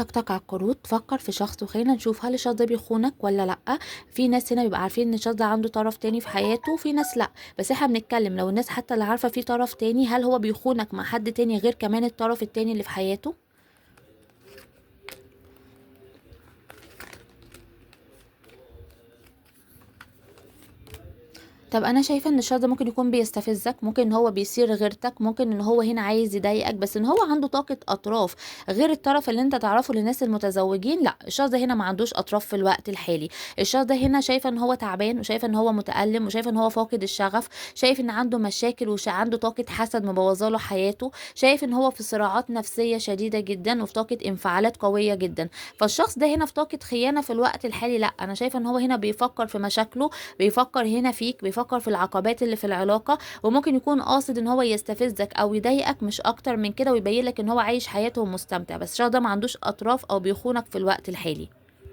تك على الكروت، فكر في شخص وخلينا نشوف هل الشخص ده بيخونك ولا لأ. في ناس هنا بيبقى عارفين ان الشخص ده عنده طرف تاني في حياته، وفي ناس لأ. بس احنا بنتكلم لو الناس حتى اللي عارفة في طرف تاني، هل هو بيخونك مع حد تاني غير كمان الطرف التاني اللي في حياته؟ طب أنا شايفة إن الشخص ده ممكن يكون بيستفزك، ممكن إن هو بيثير غيرتك، ممكن إن هو هنا عايز يضايقك، بس إن هو عنده طاقة أطراف غير الطرف اللي أنت تعرفه للناس المتزوجين. لأ، الشخص ده هنا ما عندوش أطراف في الوقت الحالي. الشخص ده هنا شايفة إن هو تعبان، وشايفة إن هو متألم، وشايفة إن هو فاقد الشغف، شايف إن عنده مشاكل عنده طاقة حسد مبوظة له حياته، شايف إن هو في صراعات نفسية شديدة جدًا، وفي طاقة انفعالات قوية جدًا. فالشخص ده هنا في طاقة خيانة في الوقت الحالي. لأ، أنا شايفة إن هو هنا بيفكر في مشاكله، بيفكر هنا فيك، بيفكر في العقبات اللي في العلاقة، وممكن يكون قاصد ان هو يستفزك او يضايقك مش اكتر من كده، ويبين لك ان هو عايش حياته ومستمتع. بس الشخص ده ما عندوش اطراف او بيخونك في الوقت الحالي.